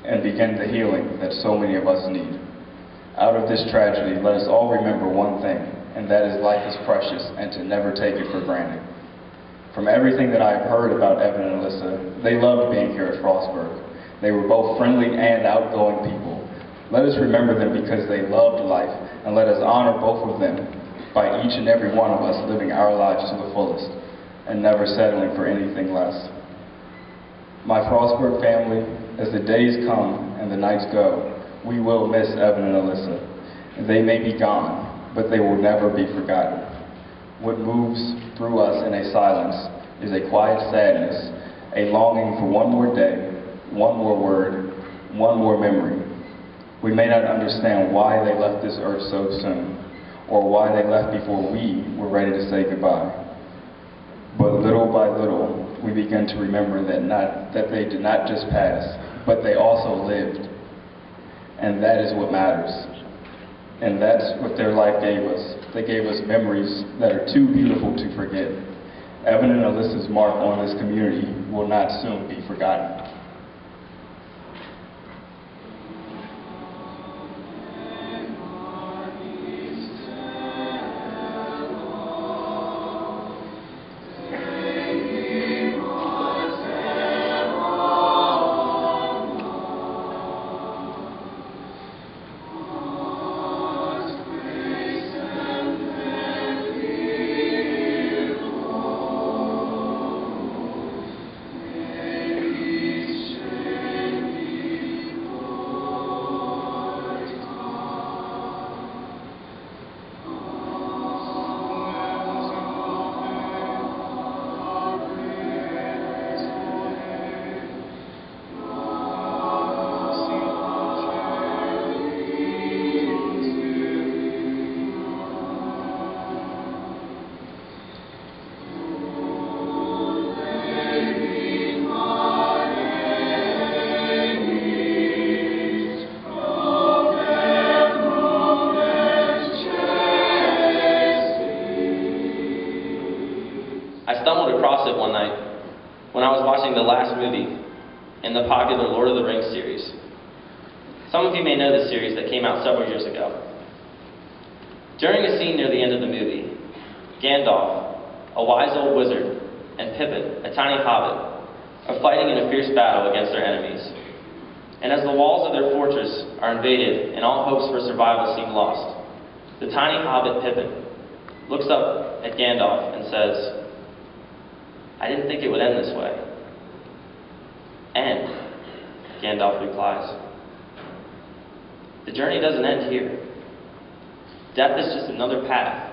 and begin the healing that so many of us need. Out of this tragedy, let us all remember one thing, and that is life is precious and to never take it for granted. From everything that I have heard about Evan and Alyssa, they loved being here at Frostburg. They were both friendly and outgoing people. Let us remember them because they loved life, and let us honor both of them by each and every one of us living our lives to the fullest and never settling for anything less. My Frostburg family, as the days come and the nights go, we will miss Evan and Alyssa. They may be gone, but they will never be forgotten. What moves through us in a silence is a quiet sadness, a longing for one more day, one more word, one more memory. We may not understand why they left this earth so soon, or why they left before we were ready to say goodbye. But little by little, we begin to remember that they did not just pass, but they also lived. And that is what matters. And that's what their life gave us. They gave us memories that are too beautiful to forget. Evan and Alyssa's mark on this community will not soon be forgotten. I stumbled across it one night when I was watching the last movie in the popular Lord of the Rings series. Some of you may know the series that came out several years ago. During a scene near the end of the movie, Gandalf, a wise old wizard, and Pippin, a tiny hobbit, are fighting in a fierce battle against their enemies. And as the walls of their fortress are invaded and all hopes for survival seem lost, the tiny hobbit Pippin looks up at Gandalf and says, "I didn't think it would end this way." "And," Gandalf replies, "the journey doesn't end here. Death is just another path,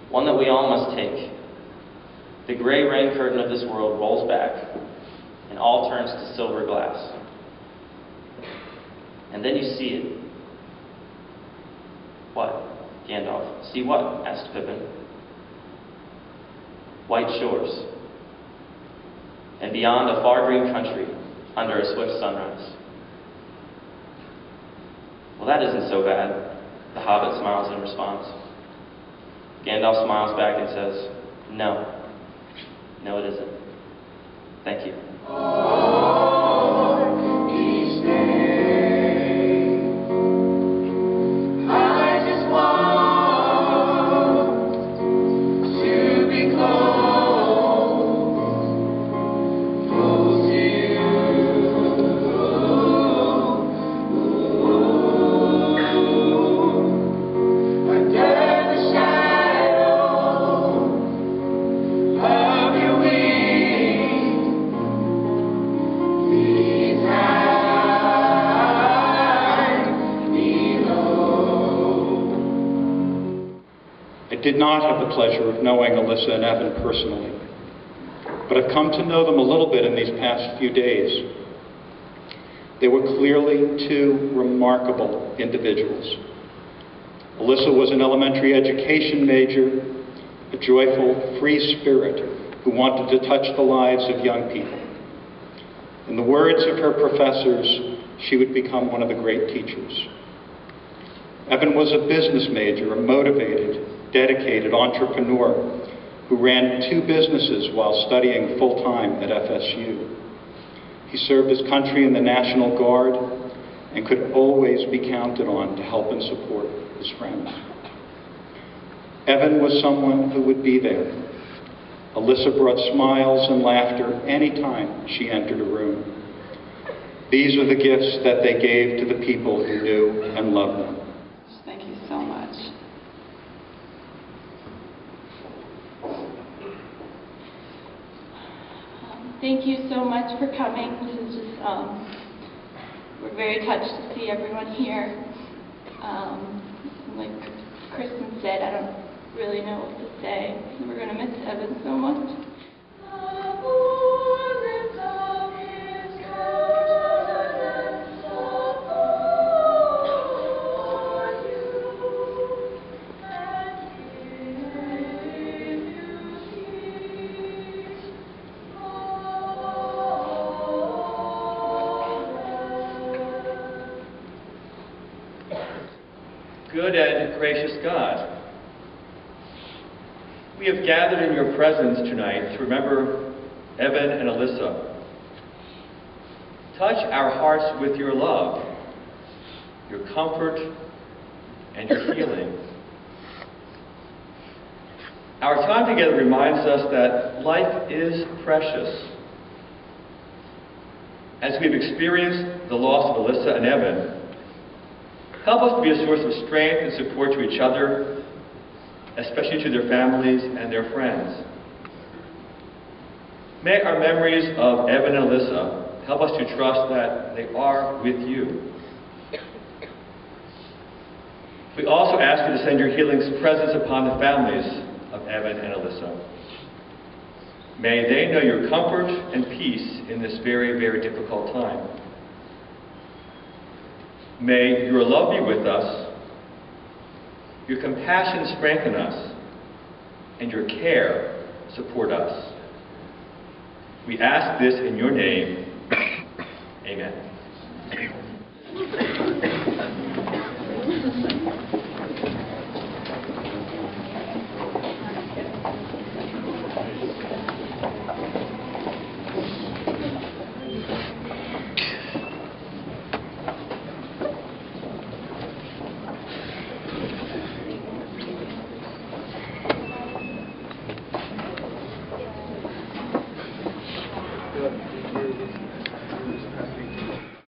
one that we all must take. The gray rain curtain of this world rolls back, and all turns to silver glass. And then you see it." "What?" Gandalf. "See what?" asked Pippin. "White shores. And beyond a far green country, under a swift sunrise." "Well, that isn't so bad," the hobbit smiles in response. Gandalf smiles back and says, No, it isn't. Thank you." I did not have the pleasure of knowing Alyssa and Evan personally, but I've come to know them a little bit in these past few days. They were clearly two remarkable individuals. Alyssa was an elementary education major, a joyful, free spirit who wanted to touch the lives of young people. In the words of her professors, she would become one of the great teachers. Evan was a business major, a motivated, dedicated entrepreneur who ran 2 businesses while studying full-time at FSU. He served his country in the National Guard and could always be counted on to help and support his friends. Evan was someone who would be there. Alyssa brought smiles and laughter anytime she entered a room. These are the gifts that they gave to the people who knew and loved them. Thank you so much. Thank you so much for coming. This is just, we're very touched to see everyone here. Like Kristen said, I don't really know what to say. We're going to miss Evan so much. Good and gracious God, we have gathered in your presence tonight to remember Evan and Alyssa. Touch our hearts with your love, your comfort, and your healing. Our time together reminds us that life is precious. As we've experienced the loss of Alyssa and Evan, help us to be a source of strength and support to each other, especially to their families and their friends. May our memories of Evan and Alyssa help us to trust that they are with you. We also ask you to send your healing presence upon the families of Evan and Alyssa. May they know your comfort and peace in this very, very difficult time. May your love be with us, your compassion strengthen us, and your care support us. We ask this in your name. Amen. Good.